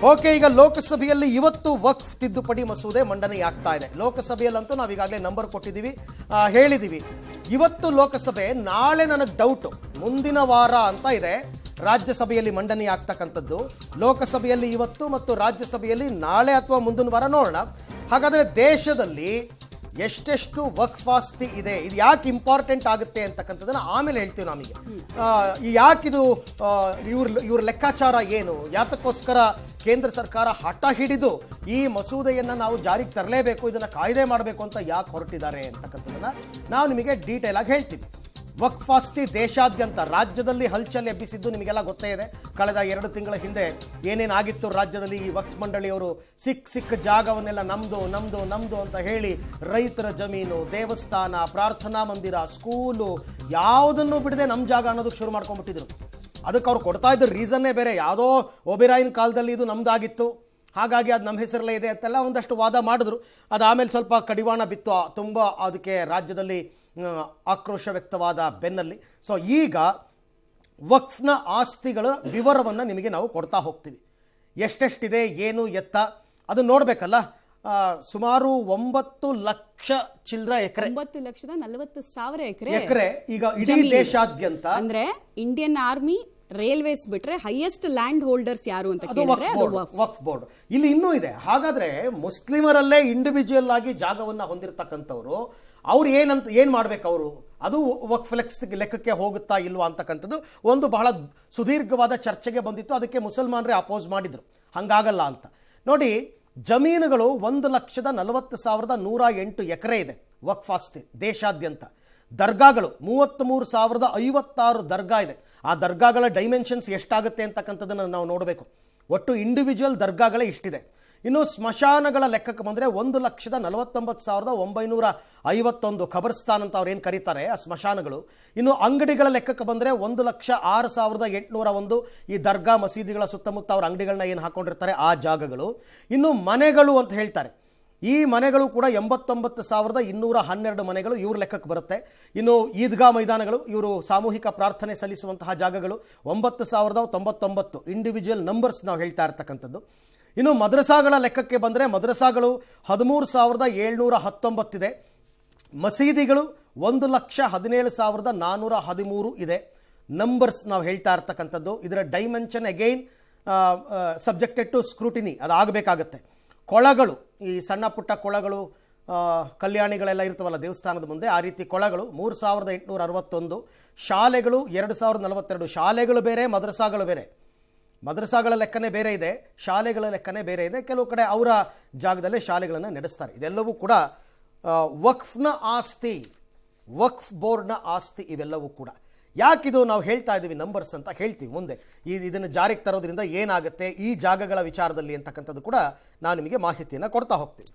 Okay, ಈಗ ಲೋಕಸಭೆಯಲ್ಲಿ ಇವತ್ತು ವಕ್ಫ್ ತಿದ್ದುಪಡಿ ಮಸೂದೆ ಮಂಡನೆಯಾಗ್ತಾ ಇದೆ. ಲೋಕಸಭೆಯಲ್ಲಂತೂ ನಾವೀಗಾಗಲೇ ನಂಬರ್ ಕೊಟ್ಟಿದ್ದೀವಿ, ಹೇಳಿದ್ದೀವಿ. ಇವತ್ತು ಲೋಕಸಭೆ, ನಾಳೆ ನನಗೆ ಡೌಟು ಮುಂದಿನ ವಾರ ಅಂತ ಇದೆ ರಾಜ್ಯಸಭೆಯಲ್ಲಿ ಮಂಡನೆಯಾಗ್ತಕ್ಕಂಥದ್ದು. ಲೋಕಸಭೆಯಲ್ಲಿ ಇವತ್ತು ಮತ್ತು ರಾಜ್ಯಸಭೆಯಲ್ಲಿ ನಾಳೆ ಅಥವಾ ಮುಂದಿನ ವಾರ ನೋಡೋಣ. ಹಾಗಾದರೆ ದೇಶದಲ್ಲಿ ಎಷ್ಟೆಷ್ಟು ವಕ್ಫ್ ಆಸ್ತಿ ಇದೆ, ಇದು ಯಾಕೆ ಇಂಪಾರ್ಟೆಂಟ್ ಆಗುತ್ತೆ ಅಂತಕ್ಕಂಥದ್ದನ್ನು ಆಮೇಲೆ ಹೇಳ್ತೀವಿ. ನಮಗೆ ಯಾಕಿದು ಇವ್ರ ಲೆಕ್ಕಾಚಾರ ಏನು, ಯಾತಕ್ಕೋಸ್ಕರ ಕೇಂದ್ರ ಸರ್ಕಾರ ಹಠ ಹಿಡಿದು ಈ ಮಸೂದೆಯನ್ನು ನಾವು ಜಾರಿಗೆ ತರಲೇಬೇಕು, ಇದನ್ನು ಕಾಯ್ದೆ ಮಾಡಬೇಕು ಅಂತ ಯಾಕೆ ಹೊರಟಿದ್ದಾರೆ ಅಂತಕ್ಕಂಥದ್ದನ್ನು ನಾವು ನಿಮಗೆ ಡೀಟೇಲ್ ಆಗಿ ಹೇಳ್ತೀವಿ. ವಕ್ಫ್ ಆಸ್ತಿ ದೇಶಾದ್ಯಂತ ರಾಜ್ಯದಲ್ಲಿ ಹಲ್ಚಲ್ ಎಬ್ಬಿಸಿದ್ದು ನಿಮಗೆಲ್ಲ ಗೊತ್ತೇ ಇದೆ. ಕಳೆದ 2 ತಿಂಗಳ ಹಿಂದೆ ಏನೇನಾಗಿತ್ತು ರಾಜ್ಯದಲ್ಲಿ, ಈ ವಕ್ಫ್ ಮಂಡಳಿಯವರು ಸಿಕ್ಕ ಜಾಗವನ್ನೆಲ್ಲ ನಮ್ದು ಅಂತ ಹೇಳಿ ರೈತರ ಜಮೀನು, ದೇವಸ್ಥಾನ, ಪ್ರಾರ್ಥನಾ ಮಂದಿರ, ಸ್ಕೂಲು ಯಾವುದನ್ನು ಬಿಡದೆ ನಮ್ಮ ಜಾಗ ಅನ್ನೋದಕ್ಕೆ ಶುರು ಮಾಡ್ಕೊಂಡ್ಬಿಟ್ಟಿದ್ರು. ಅದಕ್ಕೆ ಅವ್ರು ಕೊಡ್ತಾ ಇದ್ದ ರೀಸನ್ನೇ ಬೇರೆ. ಯಾವುದೋ ಒಬೆರಾಯಿನ ಕಾಲದಲ್ಲಿ ಇದು ನಮ್ದಾಗಿತ್ತು, ಹಾಗಾಗಿ ಅದು ನಮ್ಮ ಹೆಸರಲ್ಲೇ ಇದೆ ಅಂತೆಲ್ಲ ಒಂದಷ್ಟು ವಾದ ಮಾಡಿದ್ರು. ಅದು ಆಮೇಲೆ ಸ್ವಲ್ಪ ಕಡಿವಾಣ ಬಿತ್ತು, ತುಂಬ ಅದಕ್ಕೆ ರಾಜ್ಯದಲ್ಲಿ ಆಕ್ರೋಶ ವ್ಯಕ್ತವಾದ ಬೆನ್ನಲ್ಲಿ. ಸೊ ಈಗ ವಕ್ಫ್ನ ಆಸ್ತಿಗಳ ವಿವರವನ್ನು ನಿಮಗೆ ನಾವು ಕೊಡ್ತಾ ಹೋಗ್ತೀವಿ. ಎಷ್ಟೆಷ್ಟಿದೆ, ಏನು ಎತ್ತ ಅದು ನೋಡಬೇಕಲ್ಲ. ಸುಮಾರು 9 ಲಕ್ಷ ಚಿಲ್ಲರೆ ಎಕರೆ, 9,40,000 ಎಕರೆ ಈಗ ಇಡೀ ದೇಶಾದ್ಯಂತ. ಅಂದ್ರೆ ಇಂಡಿಯನ್ ಆರ್ಮಿ, ರೈಲ್ವೇಸ್ ಬಿಟ್ರೆ ಹೈಯೆಸ್ಟ್ ಲ್ಯಾಂಡ್ ಹೋಲ್ಡರ್ಸ್ ಯಾರು ಅಂತ ಕೇಳಿದ್ರೆ ವಕ್ಫ್ ಬೋರ್ಡ್. ಇಲ್ಲಿ ಇನ್ನೂ ಇದೆ. ಹಾಗಾದ್ರೆ ಮುಸ್ಲಿಮರಲ್ಲೇ ಇಂಡಿವಿಜುವಲ್ ಆಗಿ ಜಾಗವನ್ನ ಹೊಂದಿರತಕ್ಕಂಥವ್ರು ಅವ್ರು ಏನ್ ಮಾಡ್ಬೇಕು, ಅವರು ಅದು ವಕ್ಫ್ ಲೆಕ್ಕಕ್ಕೆ ಹೋಗುತ್ತಾ ಇಲ್ವಾ ಅಂತಕ್ಕಂಥದ್ದು ಒಂದು ಬಹಳ ಸುದೀರ್ಘವಾದ ಚರ್ಚೆಗೆ ಬಂದಿತ್ತು. ಅದಕ್ಕೆ ಮುಸಲ್ಮಾನರೇ ಅಪೋಸ್ ಮಾಡಿದ್ರು, ಹಂಗಾಗಲ್ಲ ಅಂತ. ನೋಡಿ, ಜಮೀನುಗಳು 1,40,108 ಎಕರೆ ಇದೆ ವಕ್ಫ್ ಆಸ್ತಿ ದೇಶಾದ್ಯಂತ. ದರ್ಗಾಗಳು 33,056 ದರ್ಗಾ ಇದೆ. ಆ ದರ್ಗಾಗಳ ಡೈಮೆನ್ಷನ್ಸ್ ಎಷ್ಟಾಗುತ್ತೆ ಅಂತಕ್ಕಂಥದ್ದನ್ನು ನಾವು ನೋಡಬೇಕು. ಒಟ್ಟು ಇಂಡಿವಿಜುವಲ್ ದರ್ಗಾಗಳೇ ಇಷ್ಟಿದೆ. ಇನ್ನು ಸ್ಮಶಾನಗಳ ಲೆಕ್ಕಕ್ಕೆ ಬಂದರೆ 1,49,951 ಖಬರ್ಸ್ತಾನ್ ಅಂತ ಅವ್ರು ಏನು ಕರೀತಾರೆ ಆ ಸ್ಮಶಾನಗಳು. ಇನ್ನು ಅಂಗಡಿಗಳ ಲೆಕ್ಕಕ್ಕೆ ಬಂದರೆ 1,06,801 ಈ ದರ್ಗಾ ಮಸೀದಿಗಳ ಸುತ್ತಮುತ್ತ ಅವ್ರ ಅಂಗಡಿಗಳನ್ನ ಏನು ಹಾಕೊಂಡಿರ್ತಾರೆ ಆ ಜಾಗಗಳು. ಇನ್ನು ಮನೆಗಳು ಅಂತ ಹೇಳ್ತಾರೆ, ಈ ಮನೆಗಳು ಕೂಡ 89,212 ಮನೆಗಳು ಇವ್ರ ಲೆಕ್ಕಕ್ಕೆ ಬರುತ್ತೆ. ಇನ್ನು ಈದ್ಗಾ ಮೈದಾನಗಳು, ಇವರು ಸಾಮೂಹಿಕ ಪ್ರಾರ್ಥನೆ ಸಲ್ಲಿಸುವಂತಹ ಜಾಗಗಳು 9,099 ಇಂಡಿವಿಜುವಲ್ ನಂಬರ್ಸ್ ನಾವು ಹೇಳ್ತಾ ಇರ್ತಕ್ಕಂಥದ್ದು. ಇನ್ನು ಮದ್ರಸಾಗಳ ಲೆಕ್ಕಕ್ಕೆ ಬಂದರೆ ಮದ್ರಸಾಗಳು 13,719 ಇದೆ. ಮಸೀದಿಗಳು 1,17,413 ಇದೆ. ನಂಬರ್ಸ್ ನಾವು ಹೇಳ್ತಾ ಇರ್ತಕ್ಕಂಥದ್ದು. ಇದರ dimension again subjected to scrutiny, ಅದಾಗಬೇಕಾಗತ್ತೆ. ಕೊಳಗಳು, ಈ ಸಣ್ಣ ಪುಟ್ಟ ಕೊಳಗಳು, ಕಲ್ಯಾಣಿಗಳೆಲ್ಲ ಇರ್ತವಲ್ಲ ದೇವಸ್ಥಾನದ ಮುಂದೆ, ಆ ರೀತಿ ಕೊಳಗಳು 3,861. ಶಾಲೆಗಳು 2,042. ಶಾಲೆಗಳು ಬೇರೆ, ಮದ್ರಸಾಗಳು ಬೇರೆ. ಮದ್ರಸಾಗಳ ಲೆಕ್ಕನೇ ಬೇರೆ ಇದೆ, ಶಾಲೆಗಳ ಲೆಕ್ಕನೇ ಬೇರೆ ಇದೆ. ಕೆಲವು ಕಡೆ ಅವರ ಜಾಗದಲ್ಲೇ ಶಾಲೆಗಳನ್ನು ನಡೆಸ್ತಾರೆ. ಇದೆಲ್ಲವೂ ಕೂಡ ವಕ್ಫ್ನ ಆಸ್ತಿ, ವಕ್ಫ್ ಬೋರ್ಡ್ನ ಆಸ್ತಿ. ಇವೆಲ್ಲವೂ ಕೂಡ ಯಾಕಿದು ನಾವು ಹೇಳ್ತಾ ಇದ್ದೀವಿ ನಂಬರ್ಸ್ ಅಂತ ಹೇಳ್ತೀವಿ ಮುಂದೆ. ಇದನ್ನು ಜಾರಿಗೆ ತರೋದ್ರಿಂದ ಏನಾಗುತ್ತೆ ಈ ಜಾಗಗಳ ವಿಚಾರದಲ್ಲಿ ಅಂತಕ್ಕಂಥದ್ದು ಕೂಡ ನಾನು ನಿಮಗೆ ಮಾಹಿತಿಯನ್ನು ಕೊಡ್ತಾ ಹೋಗ್ತೀನಿ.